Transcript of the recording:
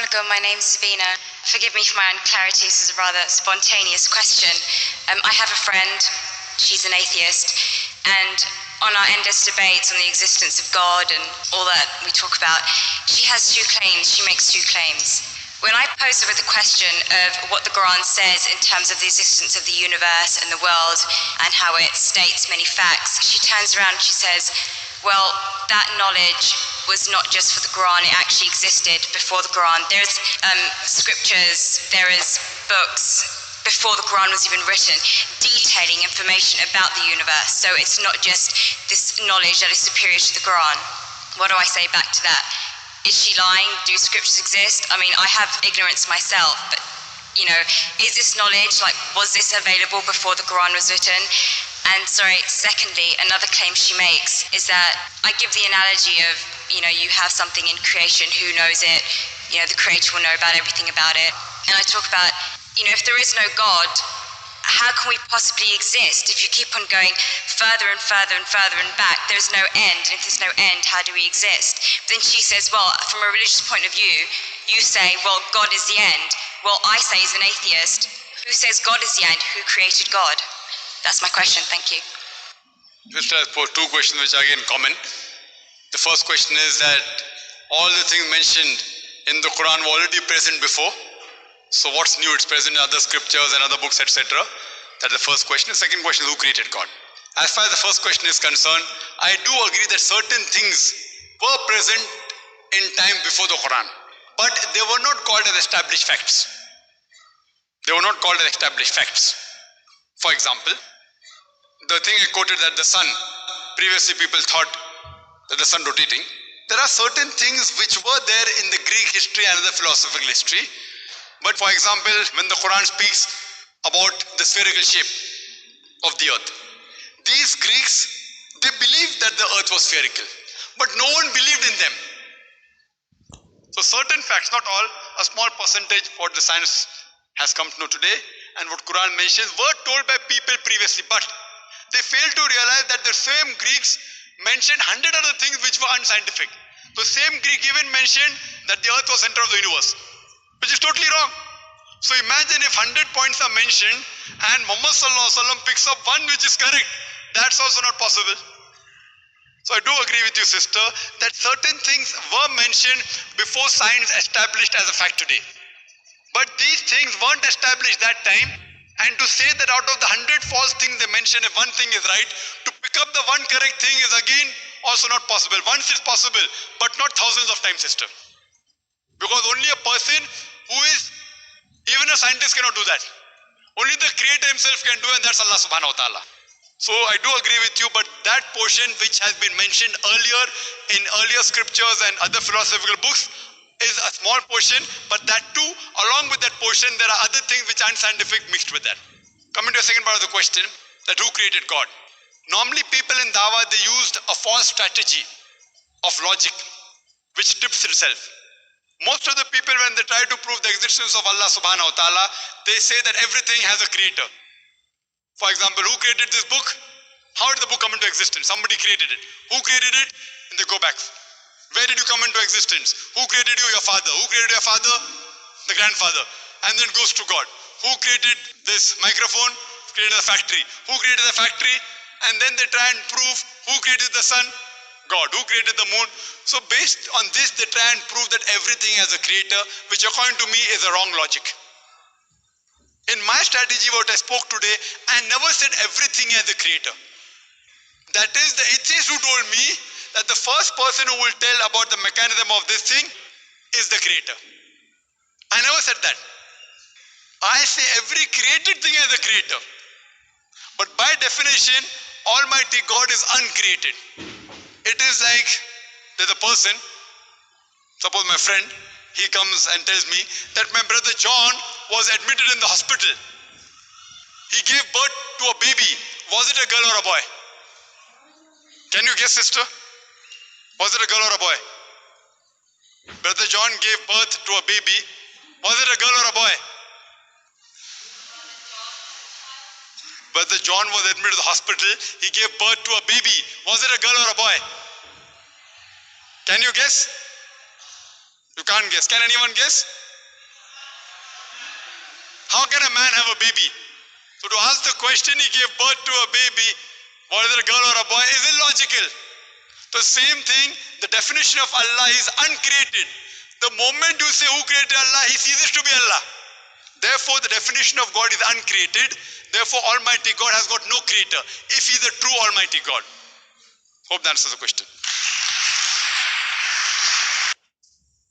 Assalamualaikum, my name's Sabina. Forgive me for my unclarity, this is a rather spontaneous question. I have a friend, she's an atheist, and on our endless debates on the existence of God and all that we talk about, she has two claims, she makes two claims. When I pose her with the question of what the Quran says in terms of the existence of the universe and the world and how it states many facts, she turns around and she says, well, that knowledge was not just for the Quran, it actually existed before the Quran. There's scriptures, there is books before the Quran was even written detailing information about the universe. So it's not just this knowledge that is superior to the Quran. What do I say back to that? Is she lying? Do scriptures exist? I mean, I have ignorance myself, but you know, is this knowledge, like, was this available before the Quran was written? And secondly, another claim she makes is that I give the analogy of, you know, you have something in creation, who knows it? You know, the creator will know about everything about it. And I talk about, you know, if there is no God, how can we possibly exist? If you keep on going further and further and further and back, there's no end. And if there's no end, how do we exist? But then she says, well, from a religious point of view, you say, well, God is the end. Well, I say as an atheist, who says God is the end? Who created God? That's my question, thank you. Just for two questions which are again common. The first question is that all the things mentioned in the Quran were already present before. So what's new? It's present in other scriptures and other books, etc. That's the first question. The second question is, who created God? As far as the first question is concerned, I do agree that certain things were present in time before the Quran, but they were not called as established facts. They were not called as established facts. For example, the thing I quoted, that the sun, previously people thought that the sun rotating. There are certain things which were there in the Greek history and other philosophical history. But for example, when the Quran speaks about the spherical shape of the earth, these Greeks, they believed that the earth was spherical, but no one believed in them. So certain facts, not all, a small percentage what the science has come to know today and what Quran mentions were told by people previously, but they failed to realize that the same Greeks mentioned 100 other things which were unscientific. The same Greek even mentioned that the earth was center of the universe, which is totally wrong. So imagine if 100 points are mentioned and Muhammad Sallallahu Alaihi Wasallam picks up one which is correct. That's also not possible. So I do agree with you, sister, that certain things were mentioned before science established as a fact today. But these things weren't established that time, and to say that out of the 100 false things they mention, if one thing is right, to pick up the one correct thing is again also not possible. Once it's possible, but not thousands of times, sister. Because only a person who is, even a scientist cannot do that. Only the Creator himself can do, and that's Allah subhanahu wa ta'ala. So I do agree with you, but that portion which has been mentioned earlier in earlier scriptures and other philosophical books is a small portion, but that too, along with that portion, there are other things which aren't scientific mixed with that. Coming to the second part of the question, that who created God? Normally people in Dawah, they used a false strategy of logic, which tips itself. Most of the people, when they try to prove the existence of Allah subhanahu wa ta'ala, they say that everything has a creator. For example, who created this book? How did the book come into existence? Somebody created it. Who created it? And they go back. Where did you come into existence? Who created you? Your father. Who created your father? The grandfather. And then goes to God. Who created this microphone? Created the factory. Who created the factory? And then they try and prove who created the sun? God. Who created the moon? So based on this, they try and prove that everything has a creator, which according to me is a wrong logic. In my strategy, what I spoke today, I never said everything has a creator. That is the atheist who told me that the first person who will tell about the mechanism of this thing is the creator. I never said that. I say every created thing has a creator. But by definition, Almighty God is uncreated. It is like there's a person, suppose my friend, he comes and tells me that my brother John was admitted in the hospital. He gave birth to a baby. Was it a girl or a boy? Can you guess, sister? Was it a girl or a boy? Brother John gave birth to a baby. Was it a girl or a boy? Brother John was admitted to the hospital. He gave birth to a baby. Was it a girl or a boy? Can you guess? You can't guess. Can anyone guess? How can a man have a baby? So to ask the question, he gave birth to a baby, whether a girl or a boy, is illogical. The same thing, the definition of Allah is uncreated. The moment you say who created Allah, he ceases to be Allah. Therefore, the definition of God is uncreated. Therefore, Almighty God has got no creator if he is a true Almighty God. Hope that answers the question.